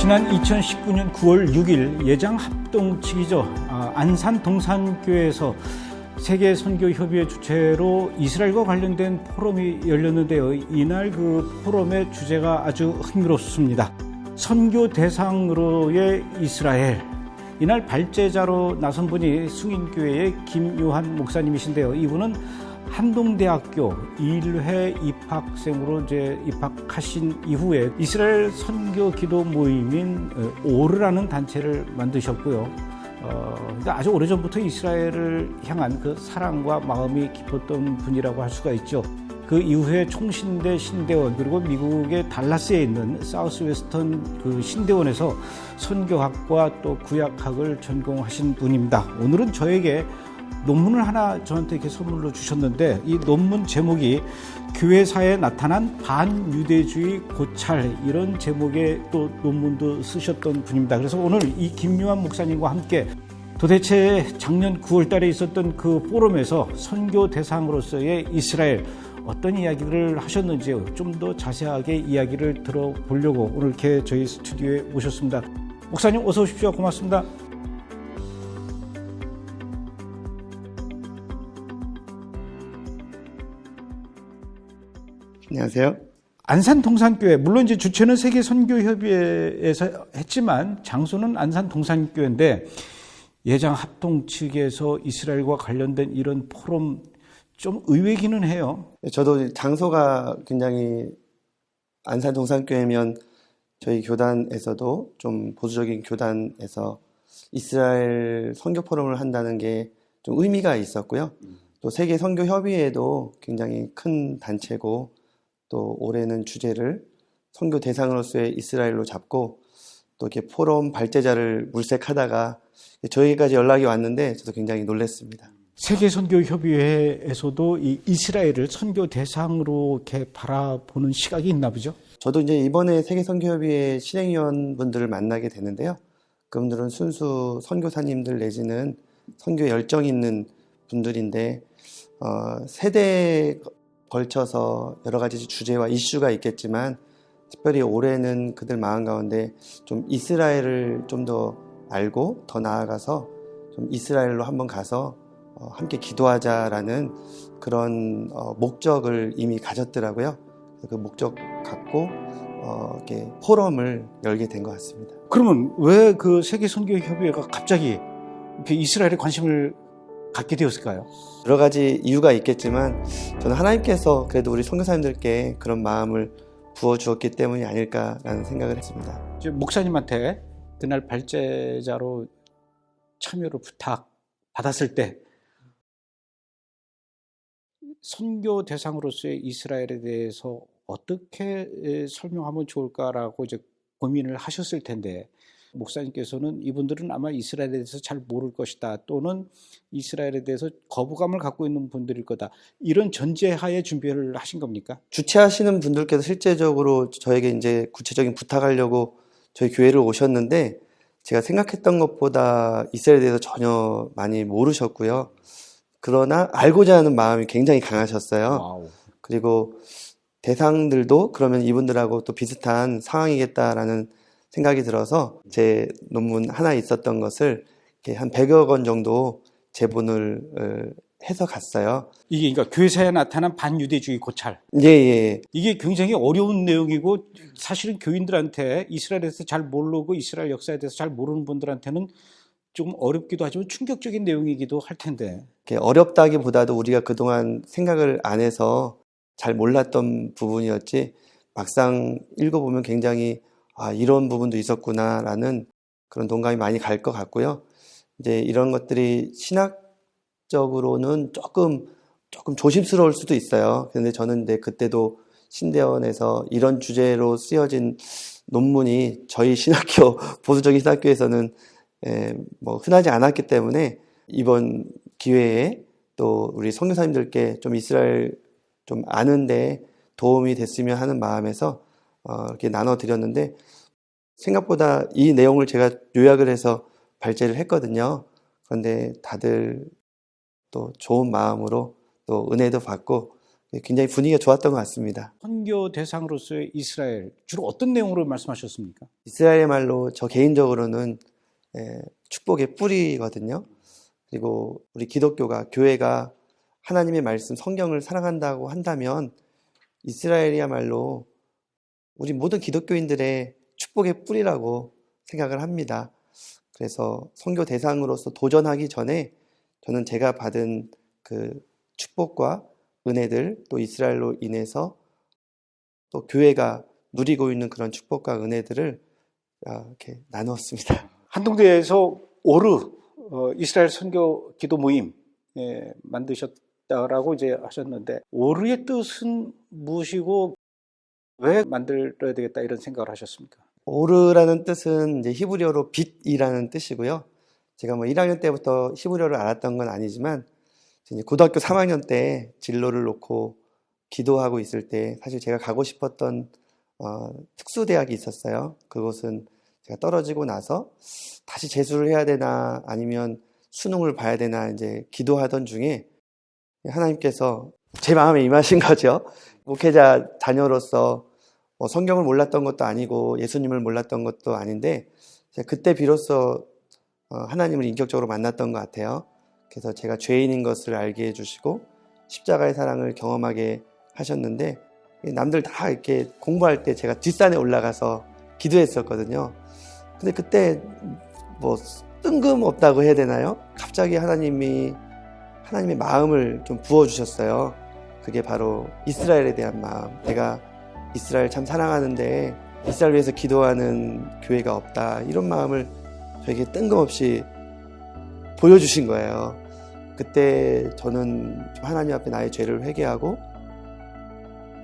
지난 2019년 9월 6일 예장 합동 측이죠. 안산 동산교회에서 세계선교협의회 주최로 이스라엘과 관련된 포럼이 열렸는데요. 이날 그 포럼의 주제가 아주 흥미롭습니다. 선교 대상으로의 이스라엘. 이날 발제자로 나선 분이 승인교회의 김요한 목사님이신데요. 이분은 한동대학교 1회 입학생으로 입학하신 이후에 이스라엘 선교 기도 모임인 오르라는 단체를 만드셨고요. 그러니까 아주 오래전부터 이스라엘을 향한 그 사랑과 마음이 깊었던 분이라고 할 수가 있죠. 그 이후에 총신대 신대원 그리고 미국의 달라스에 있는 사우스 웨스턴 그 신대원에서 선교학과 또 구약학을 전공하신 분입니다. 오늘은 저에게 논문을 하나 저한테 이렇게 선물로 주셨는데 이 논문 제목이 교회사에 나타난 반유대주의 고찰 이런 제목의 또 논문도 쓰셨던 분입니다. 그래서 오늘 이 김요한 목사님과 함께 도대체 작년 9월 달에 있었던 그 포럼에서 선교 대상으로서의 이스라엘 어떤 이야기를 하셨는지 좀 더 자세하게 이야기를 들어보려고 오늘 이렇게 저희 스튜디오에 모셨습니다. 목사님 어서 오십시오. 고맙습니다. 안녕하세요. 안산 동산교회, 물론 이제 주체는 세계선교협의회에서 했지만 장소는 안산 동산교회인데 예장 합동 측에서 이스라엘과 관련된 이런 포럼 좀 의외기는 해요. 저도 장소가 굉장히 안산 동산교회면 저희 교단에서도 좀 보수적인 교단에서 이스라엘 선교 포럼을 한다는 게 좀 의미가 있었고요. 또 세계선교협의회도 굉장히 큰 단체고 또 올해는 주제를 선교 대상으로서의 이스라엘로 잡고 또 이렇게 포럼 발제자를 물색하다가 저희까지 연락이 왔는데 저도 굉장히 놀랐습니다. 세계선교협의회에서도 이 이스라엘을 선교 대상으로 이렇게 바라보는 시각이 있나 보죠? 저도 이제 이번에 세계선교협의회 실행위원분들을 만나게 되는데요. 그분들은 순수 선교사님들 내지는 선교에 열정 있는 분들인데 세대에 걸쳐서 여러 가지 주제와 이슈가 있겠지만 특별히 올해는 그들 마음 가운데 좀 이스라엘을 좀 더 알고 더 나아가서 좀 이스라엘로 한번 가서 함께 기도하자라는 그런 목적을 이미 가졌더라고요. 그 목적 갖고 이렇게 포럼을 열게 된 것 같습니다. 그러면 왜 그 세계선교협의회가 갑자기 이렇게 이스라엘에 관심을 갖게 되었을까요? 여러 가지 이유가 있겠지만 저는 하나님께서 그래도 우리 선교사님들께 그런 마음을 부어주었기 때문이 아닐까라는 생각을 했습니다. 이제 목사님한테 그날 발제자로 참여를 부탁받았을 때 선교 대상으로서의 이스라엘에 대해서 어떻게 설명하면 좋을까라고 이제 고민을 하셨을 텐데 목사님께서는 이분들은 아마 이스라엘에 대해서 잘 모를 것이다 또는 이스라엘에 대해서 거부감을 갖고 있는 분들일 거다 이런 전제하에 준비를 하신 겁니까? 주최하시는 분들께서 실제적으로 저에게 이제 구체적인 부탁하려고 저희 교회를 오셨는데 제가 생각했던 것보다 이스라엘에 대해서 전혀 많이 모르셨고요. 그러나 알고자 하는 마음이 굉장히 강하셨어요. 와우. 그리고 대상들도 그러면 이분들하고 또 비슷한 상황이겠다라는 생각이 들어서 제 논문 하나 있었던 것을 이렇게 한 100여 권 정도 제본을 해서 갔어요. 이게 그러니까 교회사에 나타난 반유대주의 고찰. 예. 이게 굉장히 어려운 내용이고 사실은 교인들한테 이스라엘에 대해서 잘 모르고 이스라엘 역사에 대해서 잘 모르는 분들한테는 좀 어렵기도 하지만 충격적인 내용이기도 할 텐데. 어렵다기보다도 우리가 그동안 생각을 안 해서 잘 몰랐던 부분이었지 막상 읽어보면 굉장히 이런 부분도 있었구나라는 그런 동감이 많이 갈 것 같고요. 이제 이런 것들이 신학적으로는 조금 조심스러울 수도 있어요. 그런데 저는 이제 그때도 신대원에서 이런 주제로 쓰여진 논문이 저희 신학교, 보수적인 신학교에서는 흔하지 않았기 때문에 이번 기회에 또 우리 선교사님들께 좀 이스라엘 좀 아는데 도움이 됐으면 하는 마음에서 이렇게 나눠드렸는데 생각보다 이 내용을 제가 요약을 해서 발제를 했거든요. 그런데 다들 또 좋은 마음으로 또 은혜도 받고 굉장히 분위기가 좋았던 것 같습니다. 선교 대상으로서의 이스라엘 주로 어떤 내용으로 말씀하셨습니까? 이스라엘 말로 저 개인적으로는 축복의 뿌리거든요. 그리고 우리 기독교가, 교회가 하나님의 말씀, 성경을 사랑한다고 한다면 이스라엘이야말로 우리 모든 기독교인들의 축복의 뿌리라고 생각을 합니다. 그래서 선교 대상으로서 도전하기 전에 저는 제가 받은 그 축복과 은혜들, 또 이스라엘로 인해서 또 교회가 누리고 있는 그런 축복과 은혜들을 이렇게 나누었습니다. 한동대에서 오르 이스라엘 선교 기도 모임 만드셨다라고 이제 하셨는데, 오르의 뜻은 무엇이고 왜 만들어야 되겠다 이런 생각을 하셨습니까? 오르라는 뜻은 이제 히브리어로 빛이라는 뜻이고요. 제가 뭐 1학년 때부터 히브리어를 알았던 건 아니지만 이제 고등학교 3학년 때 진로를 놓고 기도하고 있을 때 사실 제가 가고 싶었던 특수대학이 있었어요. 그곳은 제가 떨어지고 나서 다시 재수를 해야 되나 아니면 수능을 봐야 되나 이제 기도하던 중에 하나님께서 제 마음에 임하신 거죠. 목회자 자녀로서 성경을 몰랐던 것도 아니고 예수님을 몰랐던 것도 아닌데 제가 그때 비로소 하나님을 인격적으로 만났던 것 같아요. 그래서 제가 죄인인 것을 알게 해주시고 십자가의 사랑을 경험하게 하셨는데, 남들 다 이렇게 공부할 때 제가 뒷산에 올라가서 기도했었거든요. 근데 그때 뭐 뜬금없다고 해야 되나요? 갑자기 하나님의 마음을 좀 부어주셨어요. 그게 바로 이스라엘에 대한 마음. 내가 이스라엘 참 사랑하는데 이스라엘 위해서 기도하는 교회가 없다, 이런 마음을 저에게 뜬금없이 보여주신 거예요. 그때 저는 좀 하나님 앞에 나의 죄를 회개하고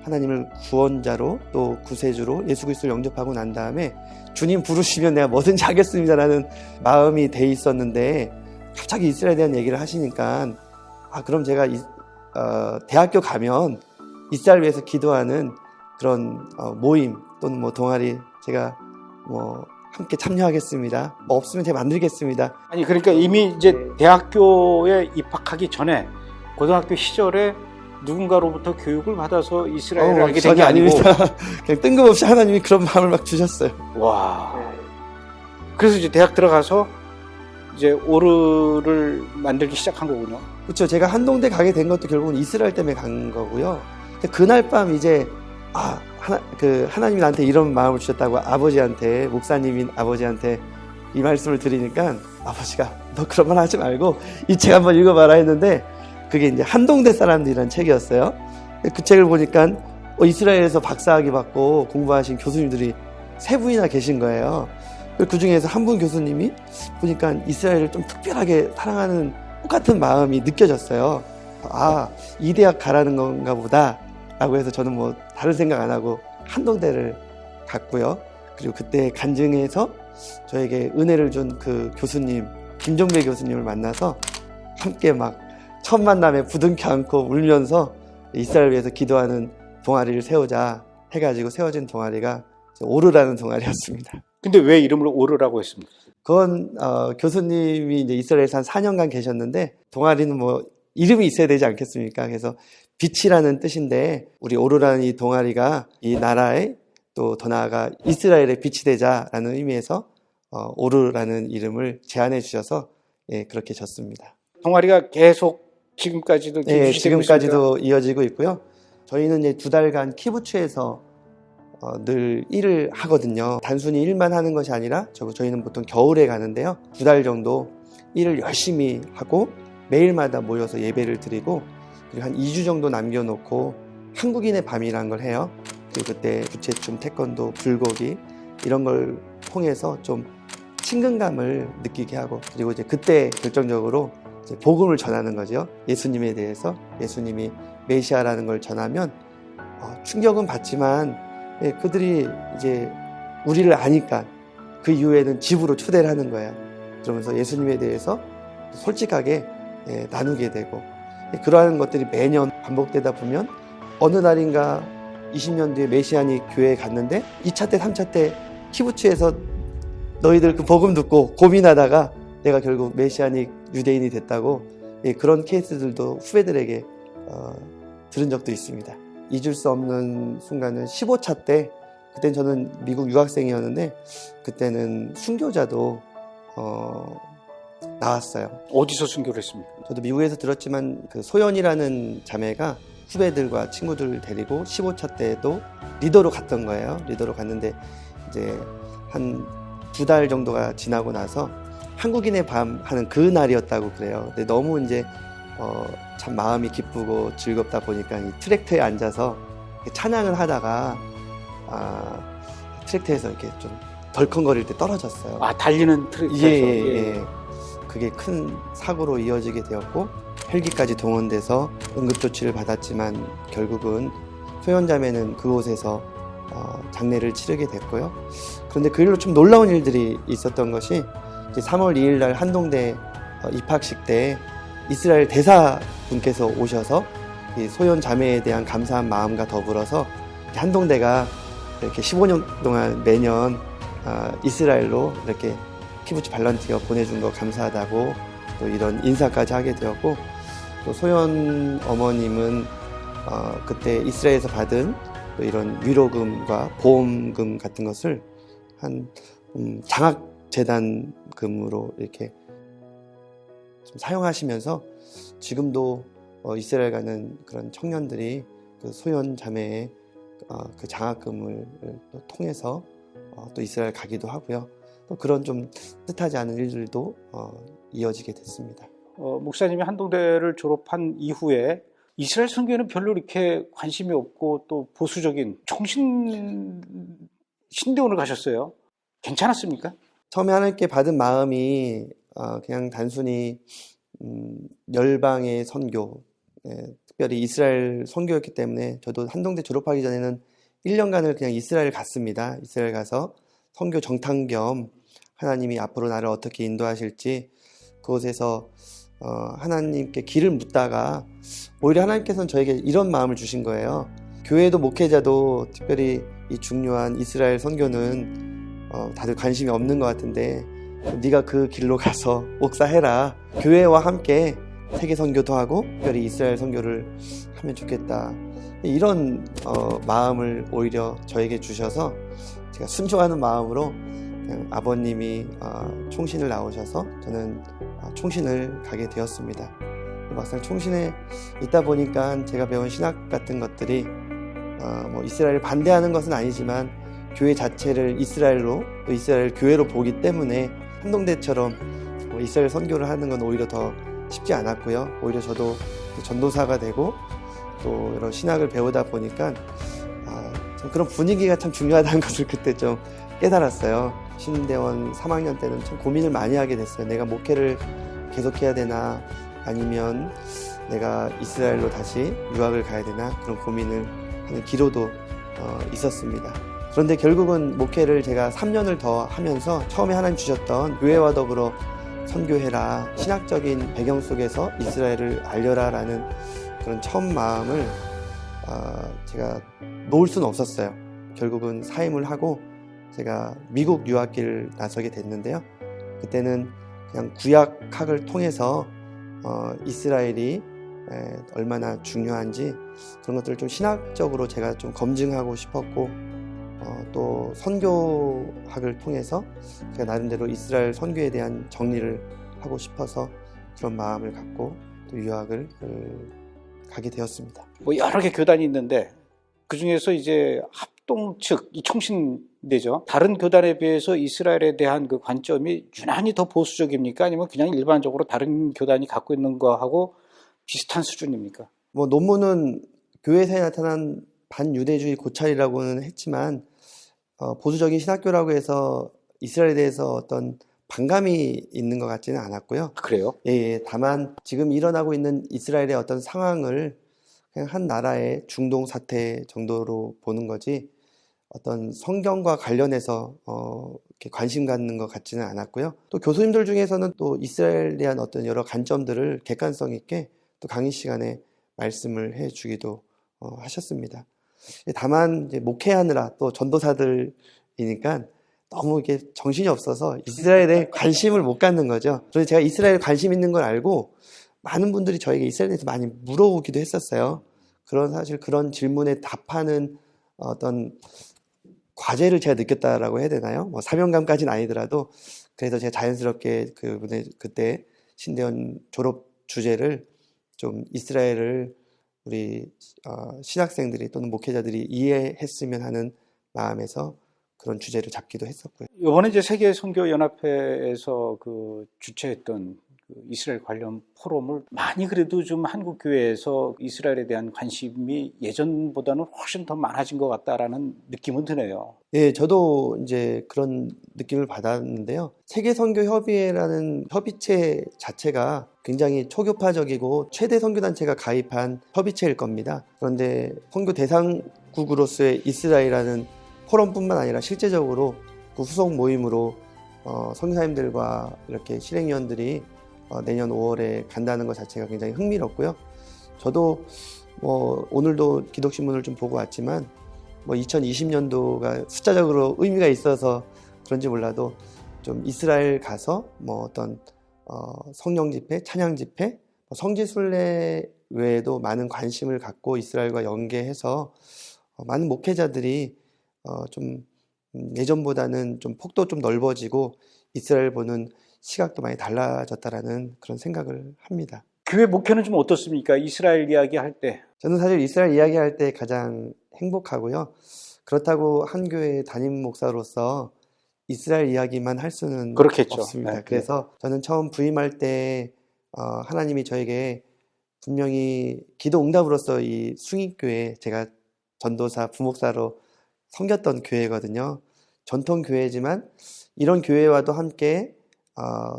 하나님을 구원자로 또 구세주로 예수 그리스도를 영접하고 난 다음에 주님 부르시면 내가 뭐든지 하겠습니다라는 마음이 돼 있었는데, 갑자기 이스라엘에 대한 얘기를 하시니까 그럼 제가 대학교 가면 이스라엘 위해서 기도하는 그런 모임 또는 뭐 동아리 제가 뭐 함께 참여하겠습니다. 없으면 제가 만들겠습니다. 아니 그러니까 이미 이제 대학교에 입학하기 전에 고등학교 시절에 누군가로부터 교육을 받아서 이스라엘을 알게 된 게 아니고 그냥 뜬금없이 하나님이 그런 마음을 막 주셨어요. 와. 그래서 이제 대학 들어가서 이제 오르를 만들기 시작한 거군요. 그렇죠. 제가 한동대 가게 된 것도 결국은 이스라엘 때문에 간 거고요. 근데 그날 밤 이제 하나님이 나한테 이런 마음을 주셨다고 아버지한테, 목사님인 아버지한테 이 말씀을 드리니까 아버지가 너 그런 말 하지 말고 이 책 한번 읽어봐라 했는데, 그게 이제 한동대 사람들이라는 책이었어요. 그 책을 보니까 이스라엘에서 박사학위 받고 공부하신 교수님들이 3분이나 계신 거예요. 그 중에서 한 분 교수님이 보니까 이스라엘을 좀 특별하게 사랑하는 똑같은 마음이 느껴졌어요. 이 대학 가라는 건가 보다 라고 해서 저는 뭐 다른 생각 안 하고 한동대를 갔고요. 그리고 그때 간증해서 저에게 은혜를 준 그 교수님, 김종배 교수님을 만나서 함께 막 첫 만남에 부둥켜 안고 울면서 이스라엘 위해서 기도하는 동아리를 세우자 해가지고 세워진 동아리가 오르라는 동아리였습니다. 근데 왜 이름을 오르라고 했습니까? 그건 교수님이 이제 이스라엘에서 한 4년간 계셨는데, 동아리는 뭐 이름이 있어야 되지 않겠습니까? 그래서 빛이라는 뜻인데 우리 오르라는 이 동아리가 이 나라에 또 더 나아가 이스라엘의 빛이 되자라는 의미에서 오르라는 이름을 제안해 주셔서 그렇게 졌습니다. 동아리가 계속 지금까지도 지금까지도 이어지고 있고요. 저희는 이제 2달간 키부츠에서 늘 일을 하거든요. 단순히 일만 하는 것이 아니라 저희는 보통 겨울에 가는데요. 2달 정도 일을 열심히 하고 매일마다 모여서 예배를 드리고, 그리고 한 2주 정도 남겨놓고 한국인의 밤이라는 걸 해요. 그리고 그때 부채춤, 태권도, 불고기 이런 걸 통해서 좀 친근감을 느끼게 하고, 그리고 이제 그때 결정적으로 이제 복음을 전하는 거죠. 예수님에 대해서, 예수님이 메시아라는 걸 전하면 충격은 받지만 그들이 이제 우리를 아니까 그 이후에는 집으로 초대를 하는 거예요. 그러면서 예수님에 대해서 솔직하게 나누게 되고, 그러한 것들이 매년 반복되다 보면 어느 날인가 20년 뒤에 메시아닉 교회에 갔는데 2차 때 3차 때 키부츠에서 너희들 그 복음 듣고 고민하다가 내가 결국 메시아닉 유대인이 됐다고, 그런 케이스들도 후배들에게 들은 적도 있습니다. 잊을 수 없는 순간은 15차 때, 그땐 저는 미국 유학생이었는데 그때는 순교자도 나왔어요. 어디서 순교를 했습니까? 저도 미국에서 들었지만 그 소연이라는 자매가 후배들과 친구들을 데리고 15차 때도 리더로 갔던 거예요. 리더로 갔는데 이제 한 2달 정도가 지나고 나서 한국인의 밤 하는 그 날이었다고 그래요. 근데 너무 이제 참 마음이 기쁘고 즐겁다 보니까 이 트랙터에 앉아서 찬양을 하다가 트랙터에서 이렇게 좀 덜컹거릴 때 떨어졌어요. 달리는 트랙터에서. 예. 그게 큰 사고로 이어지게 되었고 헬기까지 동원돼서 응급조치를 받았지만 결국은 소연자매는 그곳에서 장례를 치르게 됐고요. 그런데 그 일로 좀 놀라운 일들이 있었던 것이 이제 3월 2일 날 한동대 입학식 때 이스라엘 대사분께서 오셔서 이 소연 자매에 대한 감사한 마음과 더불어서 한동대가 이렇게 15년 동안 매년 이스라엘로 이렇게 키부츠 발런티어 보내준 거 감사하다고 또 이런 인사까지 하게 되었고, 또 소연 어머님은 그때 이스라엘에서 받은 또 이런 위로금과 보험금 같은 것을 한 장학재단금으로 이렇게 좀 사용하시면서 지금도 이스라엘 가는 그런 청년들이 그 소연 자매의 그 장학금을 또 통해서 또 이스라엘 가기도 하고요. 또 그런 좀 뜻하지 않은 일들도 이어지게 됐습니다. 목사님이 한동대를 졸업한 이후에 이스라엘 선교에는 별로 이렇게 관심이 없고 또 보수적인 신대원을 가셨어요. 괜찮았습니까? 처음에 하나님께 받은 마음이 그냥 단순히 열방의 선교, 특별히 이스라엘 선교였기 때문에 저도 한동대 졸업하기 전에는 1년간을 그냥 이스라엘 갔습니다. 이스라엘 가서 선교 정탐 겸 하나님이 앞으로 나를 어떻게 인도하실지 그곳에서 하나님께 길을 묻다가 오히려 하나님께서는 저에게 이런 마음을 주신 거예요. 교회도 목회자도 특별히 이 중요한 이스라엘 선교는 다들 관심이 없는 것 같은데 네가 그 길로 가서 목사해라. 교회와 함께 세계 선교도 하고 특별히 이스라엘 선교를 하면 좋겠다. 이런 마음을 오히려 저에게 주셔서 제가 순종하는 마음으로 그냥 아버님이 총신을 나오셔서 저는 총신을 가게 되었습니다. 막상 총신에 있다 보니까 제가 배운 신학 같은 것들이 뭐 이스라엘을 반대하는 것은 아니지만 교회 자체를 이스라엘로 또 이스라엘 교회로 보기 때문에 한동대처럼 뭐 이스라엘 선교를 하는 건 오히려 더 쉽지 않았고요. 오히려 저도 전도사가 되고 또 여러 신학을 배우다 보니까 참 그런 분위기가 참 중요하다는 것을 그때 좀 깨달았어요. 신대원 3학년 때는 참 고민을 많이 하게 됐어요. 내가 목회를 계속해야 되나 아니면 내가 이스라엘로 다시 유학을 가야 되나 그런 고민을 하는 기로도 있었습니다. 그런데 결국은 목회를 제가 3년을 더 하면서 처음에 하나님 주셨던 교회와 더불어 선교해라, 신학적인 배경 속에서 이스라엘을 알려라 라는 그런 처음 마음을 제가 놓을 수는 없었어요. 결국은 사임을 하고 제가 미국 유학길을 나서게 됐는데요. 그때는 그냥 구약학을 통해서 이스라엘이 얼마나 중요한지 그런 것들을 좀 신학적으로 제가 좀 검증하고 싶었고 또 선교학을 통해서 제가 나름대로 이스라엘 선교에 대한 정리를 하고 싶어서 그런 마음을 갖고 또 유학을 가게 되었습니다. 뭐 여러 개 교단이 있는데 그 중에서 이제 합동 측, 이 총신대죠. 다른 교단에 비해서 이스라엘에 대한 그 관점이 유난히 더 보수적입니까? 아니면 그냥 일반적으로 다른 교단이 갖고 있는 거하고 비슷한 수준입니까? 뭐 논문은 교회사에 나타난 반유대주의 고찰이라고는 했지만 보수적인 신학교라고 해서 이스라엘에 대해서 어떤 반감이 있는 것 같지는 않았고요. 그래요? 예, 다만 지금 일어나고 있는 이스라엘의 어떤 상황을 그냥 한 나라의 중동 사태 정도로 보는 거지 어떤 성경과 관련해서 이렇게 관심 갖는 것 같지는 않았고요. 또 교수님들 중에서는 또 이스라엘에 대한 어떤 여러 관점들을 객관성 있게 또 강의 시간에 말씀을 해주기도 하셨습니다. 다만 이제 목회하느라 또 전도사들이니까 너무 이게 정신이 없어서 이스라엘에 관심을 못 갖는 거죠. 그래서 제가 이스라엘에 관심 있는 걸 알고 많은 분들이 저에게 이스라엘에 대해서 많이 물어보기도 했었어요. 사실 그런 질문에 답하는 어떤 과제를 제가 느꼈다라고 해야 되나요? 뭐 사명감까지는 아니더라도 그래서 제가 자연스럽게 그때 신대원 졸업 주제를 좀 이스라엘을 우리 신학생들이 또는 목회자들이 이해했으면 하는 마음에서 그런 주제를 잡기도 했었고요. 이번에 이제 세계 선교 연합회에서 그 주최했던 그 이스라엘 관련 포럼을 많이 그래도 좀 한국 교회에서 이스라엘에 대한 관심이 예전보다는 훨씬 더 많아진 것 같다라는 느낌은 드네요. 예, 저도 이제 그런 느낌을 받았는데요. 세계 선교 협의회라는 협의체 자체가 굉장히 초교파적이고 최대 선교 단체가 가입한 협의체일 겁니다. 그런데 선교 대상국으로서의 이스라엘이라는 포럼뿐만 아니라 실제적으로 그 후속 모임으로 선교사님들과 이렇게 실행위원들이 내년 5월에 간다는 것 자체가 굉장히 흥미롭고요. 저도 오늘도 기독신문을 좀 보고 왔지만 2020년도가 숫자적으로 의미가 있어서 그런지 몰라도 좀 이스라엘 가서 어떤 성령 집회, 찬양 집회, 성지순례 외에도 많은 관심을 갖고 이스라엘과 연계해서 많은 목회자들이 좀 예전보다는 좀 폭도 좀 넓어지고 이스라엘 보는 시각도 많이 달라졌다라는 그런 생각을 합니다. 교회 목회는 좀 어떻습니까? 이스라엘 이야기할 때. 저는 사실 이스라엘 이야기할 때 가장 행복하고요. 그렇다고 한 교회 담임 목사로서 이스라엘 이야기만 할 수는 그렇겠죠. 없습니다. 네. 그래서 저는 처음 부임할 때 하나님이 저에게 분명히 기도 응답으로서 이 숭익교회, 제가 전도사, 부목사로 섬겼던 교회거든요. 전통 교회지만 이런 교회와도 함께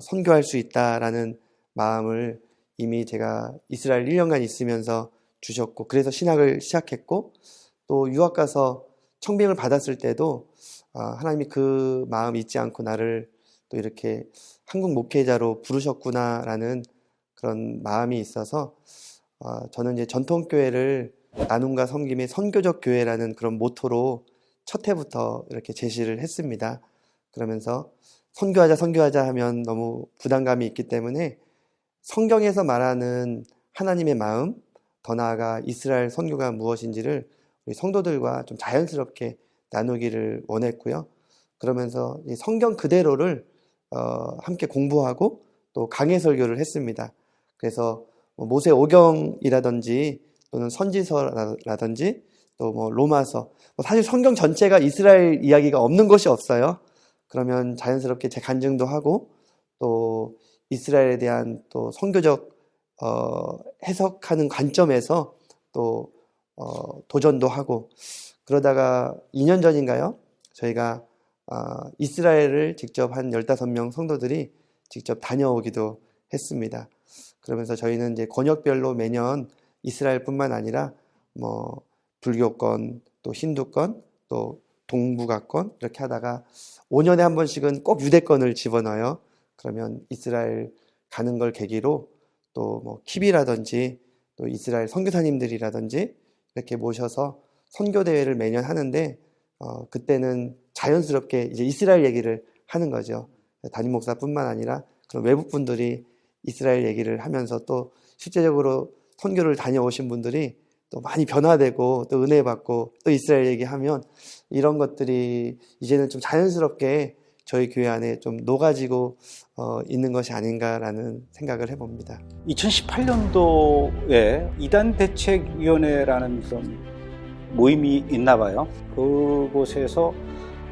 선교할 수 있다라는 마음을 이미 제가 이스라엘 1년간 있으면서 주셨고, 그래서 신학을 시작했고, 또 유학 가서 청빙을 받았을 때도 하나님이 그 마음 잊지 않고 나를 또 이렇게 한국 목회자로 부르셨구나라는 그런 마음이 있어서 저는 이제 전통교회를 나눔과 섬김의 선교적 교회라는 그런 모토로 첫 해부터 이렇게 제시를 했습니다. 그러면서 선교하자 하면 너무 부담감이 있기 때문에 성경에서 말하는 하나님의 마음, 더 나아가 이스라엘 선교가 무엇인지를 우리 성도들과 좀 자연스럽게 나누기를 원했고요. 그러면서 이 성경 그대로를 함께 공부하고 또 강해 설교를 했습니다. 그래서 모세 오경이라든지 또는 선지서라든지 또 로마서, 사실 성경 전체가 이스라엘 이야기가 없는 것이 없어요. 그러면 자연스럽게 제 간증도 하고 또 이스라엘에 대한 또 선교적 해석하는 관점에서 또 도전도 하고, 그러다가 2년 전인가요? 저희가 이스라엘을 직접 한 15명 성도들이 직접 다녀오기도 했습니다. 그러면서 저희는 이제 권역별로 매년 이스라엘뿐만 아니라 불교권, 또 힌두권, 또 동북아권 이렇게 하다가 5년에 한 번씩은 꼭 유대권을 집어넣어요. 그러면 이스라엘 가는 걸 계기로 또 킵이라든지 또 이스라엘 선교사님들이라든지 이렇게 모셔서 선교 대회를 매년 하는데 그때는 자연스럽게 이제 이스라엘 얘기를 하는 거죠. 담임 목사뿐만 아니라 그런 외국 분들이 이스라엘 얘기를 하면서 또 실제적으로 선교를 다녀오신 분들이 또 많이 변화되고 또 은혜 받고 또 이스라엘 얘기하면 이런 것들이 이제는 좀 자연스럽게 저희 교회 안에 좀 녹아지고 있는 것이 아닌가라는 생각을 해봅니다. 2018년도에 이단 대책위원회라는 그런 모임이 있나 봐요. 그곳에서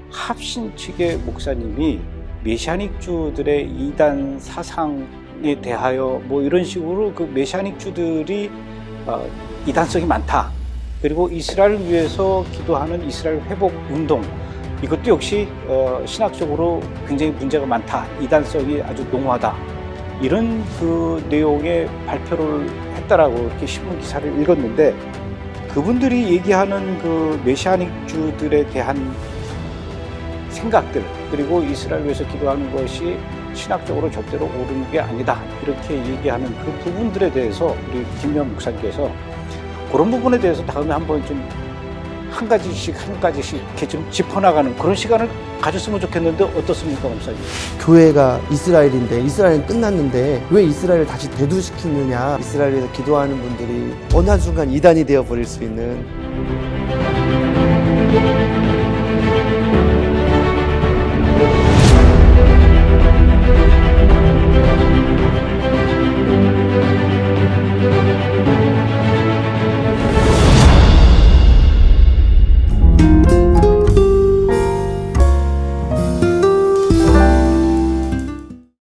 합신 측의 목사님이 메시아닉주들의 이단 사상에 대하여 이런 식으로 그 메시아닉주들이 이단성이 많다. 그리고 이스라엘을 위해서 기도하는 이스라엘 회복 운동, 이것도 역시 신학적으로 굉장히 문제가 많다. 이단성이 아주 농후하다. 이런 그 내용의 발표를 했다라고 이렇게 신문 기사를 읽었는데, 그분들이 얘기하는 그 메시아닉주들에 대한 생각들, 그리고 이스라엘 위해서 기도하는 것이 신학적으로 절대로 옳은 게 아니다, 이렇게 얘기하는 그 부분들에 대해서 우리 김명 목사님께서 그런 부분에 대해서 다음에 한번 좀 한 가지씩 이렇게 좀 짚어나가는 그런 시간을 가졌으면 좋겠는데 어떻습니까, 목사님? 교회가 이스라엘인데 이스라엘은 끝났는데 왜 이스라엘을 다시 대두시키느냐. 이스라엘에서 기도하는 분들이 어느 한순간 이단이 되어버릴 수 있는